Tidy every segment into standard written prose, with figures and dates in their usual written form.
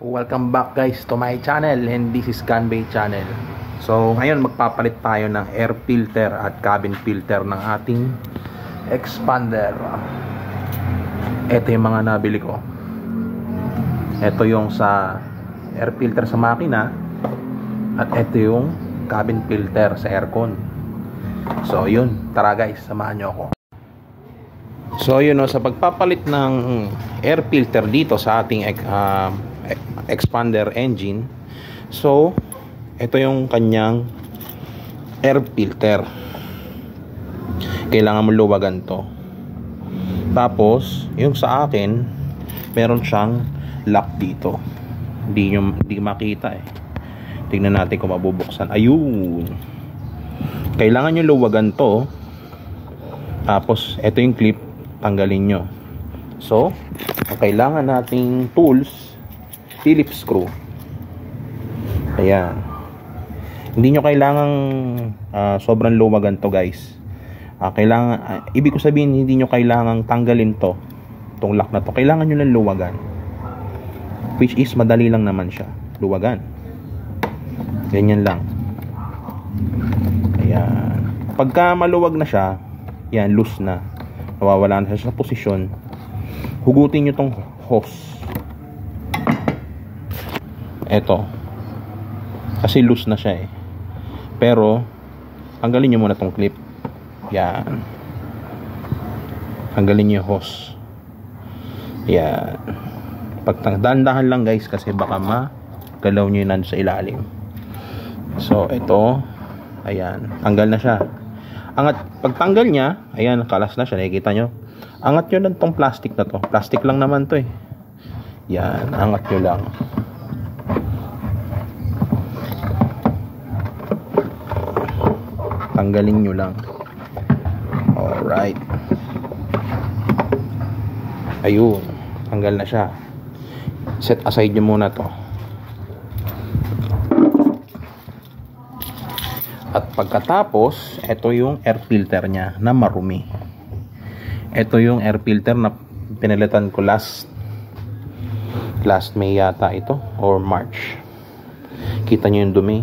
Welcome back guys to my channel, and this is Ganbay channel. So ngayon magpapalit tayo ng air filter at cabin filter ng ating expander. Ito yung mga nabili ko. Ito yung sa air filter sa makina, at ito yung cabin filter sa aircon. So yun, tara guys, samahan nyo ako. So yun, sa pagpapalit ng air filter dito sa ating expander engine, so ito yung kanyang air filter. Kailangan mo luwagan to. Tapos yung sa akin, meron siyang lock dito. Hindi makita eh. Tingnan natin kung mabubuksan. Ayun, kailangan nyo luwagan to. Tapos ito yung clip, tanggalin nyo. So ang kailangan nating tools, Phillips screw. Ayan. Hindi nyo kailangang sobrang luwagan to guys. Ibig ko sabihin, hindi nyo kailangang tanggalin to, itong lock na to. Kailangan nyo lang luwagan, which is madali lang naman siya luwagan. Ganyan lang. Ayan. Pagka maluwag na siya, yan, loose na, nawawala na siya sa posisyon, hugutin nyo tong hose. Eto, kasi loose na siya eh. Pero tanggalin nyo muna tong clip. Yan, tanggalin nyo yung hose. Yan. Dahan-dahan lang guys, kasi baka magalaw nyo yun sa ilalim. So ito, ayan, tanggal na siya. Pagtanggal niya, ayan, kalas na siya, nakikita nyo. Angat nyo lang tong plastic na to. Plastic lang naman to eh. Yan, angat nyo lang. Tanggalin nyo lang. Alright. Ayun, tanggal na siya. Set aside nyo muna to. At pagkatapos, ito yung air filter nya na marumi. Ito yung air filter na pinalitan ko last May yata ito, or March. Kita nyo yung dumi.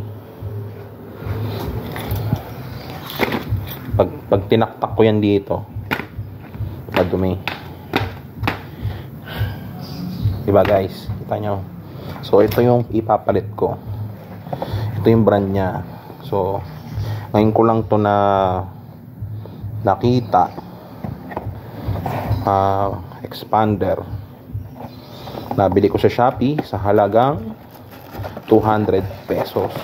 Pag tinaktak ko yan dito, madumi. Diba guys, kita nyo. So ito yung ipapalit ko. Ito yung brand nya. So ngayon ko lang to nakita. Expander, nabili ko sa Shopee sa halagang 200 pesos.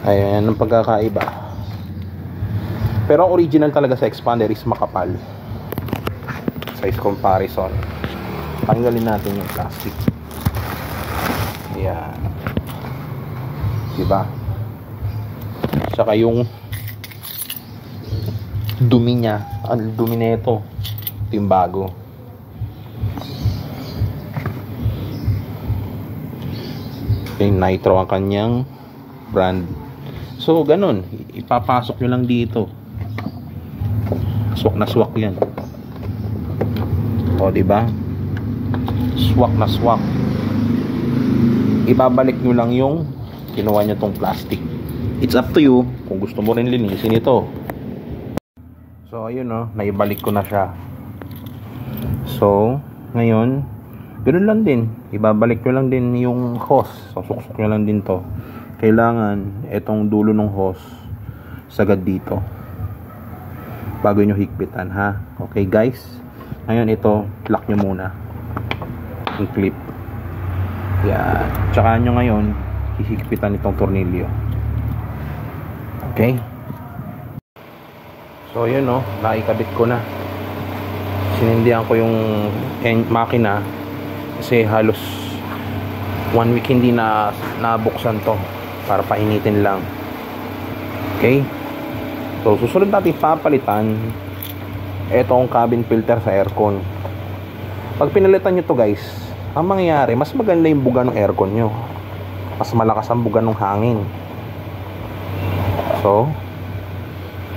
Ayan ang pagkakaiba. Pero original talaga sa expander is makapal. Size comparison. Tanggalin natin yung plastic. Ayan, diba? Saka yung dumi niya, ang dumi na ito yung bago. Yung Nitro ang kanyang brand. So ganun, ipapasok nyo lang dito. Swak na swak yan. O diba? Swak na swak. Ibabalik nyo lang yung kinuha nyo tong plastic. It's up to you kung gusto mo rin linisin ito. So ayun, naibalik ko na siya. So ngayon, ganoon lang din, ibabalik nyo lang din yung hose. So suksok nyo lang din to. Kailangan itong dulo ng hose sagad dito bago nyo higpitan, ha. Okay guys, ngayon ito, lock nyo muna yung clip. Yan, tsaka nyo ngayon hihigpitan itong tornilyo. Okay. So yun, naikabit ko na. Sinindihan ko yung makina kasi halos 1 week hindi na nabuksan to, para painitin lang. Okay. So susunod natin papalitan etong cabin filter sa aircon. Pag pinalitan nyo to guys, ang mangyayari, mas maganda yung buga ng aircon nyo, mas malakas ang buga ng hangin. So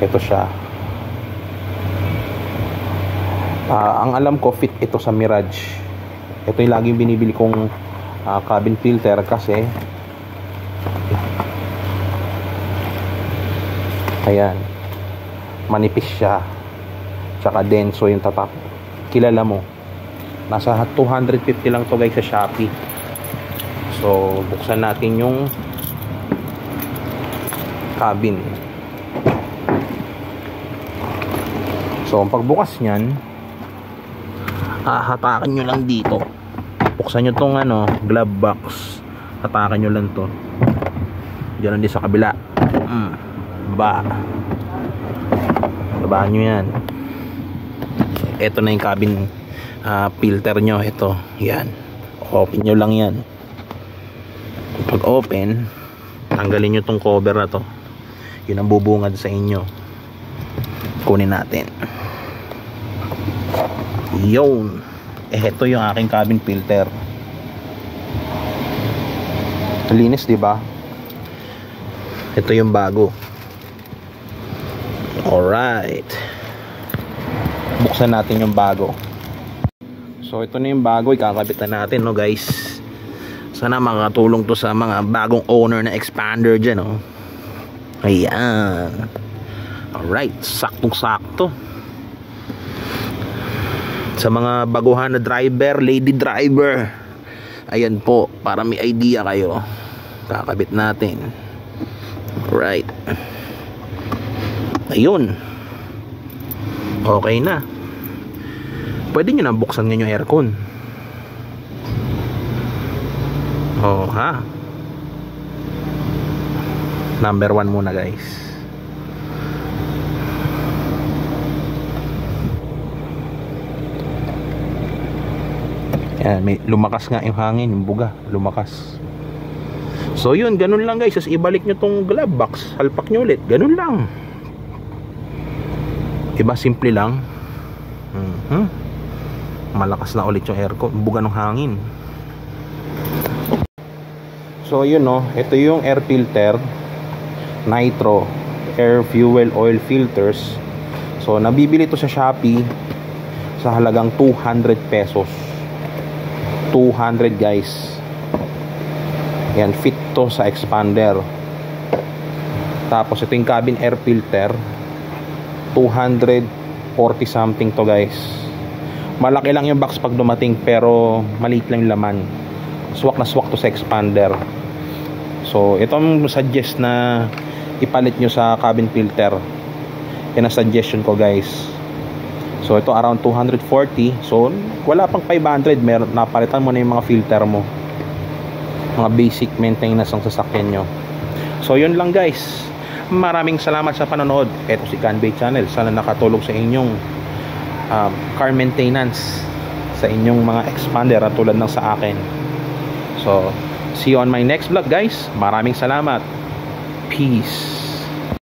ito siya. Ang alam ko fit ito sa Mirage. Ito yung laging binibili kong cabin filter kasi ayan, manipis siya, tsaka denso yung tatak. Kilala mo, nasa 250 lang to guys sa Shopee. So buksan natin yung cabin. So ang pagbukas nyan, hatakan nyo lang dito, buksan nyo tong glove box, hatakan nyo lang to, dyan din sa kabila, babaan nyo yan. Ito na yung cabin filter nyo. Ito, yan, open nyo lang yan. Pag open, tanggalin nyo tong cover na to, yun ang bubungad sa inyo. Kunin natin yun. Ito yung aking cabin filter. Linis, di ba? Ito yung bago. Alright, buksan natin yung bago. So ito na yung bago, ikakabitan natin, no guys. Sana makatulong to sa mga bagong owner na expander dyan, no. Ayan. Alright, saktong sakto sa mga baguhan na driver, lady driver. Ayan po, para may idea kayo, kakabit natin. Alright, ayun, okay na. Pwede nyo na buksan nga yung aircon. Oh ha, number 1 muna guys. Yan, may lumakas nga yung hangin, yung buga, lumakas. So yun, ganun lang guys. As ibalik nyo tong glove box, halpak nyo ulit, ganun lang. Iba, simple lang. Malakas na ulit yung aircon, buga ng hangin. So yun, no, ito yung air filter Nitro air fuel oil filters. So nabibili to sa Shopee sa halagang 200 pesos. 200 guys. Yan, fit to sa expander. Tapos ito yung cabin air filter, 240 something to guys. Malaki lang yung box pag dumating, pero maliit lang yung laman. Swak na swak to sa expander. So itong suggest na ipalit nyo sa cabin filter, yan ang suggestion ko guys. So ito around 240. So wala pang 500, meron, napalitan mo na yung mga filter mo, mga basic maintenance ng sasakyan nyo. So yun lang guys. Maraming salamat sa panonood. Ito si Ganbay Channel. Sana nakatulong sa inyong car maintenance, sa inyong mga expander at tulad ng sa akin. So see you on my next vlog guys. Maraming salamat. Peace.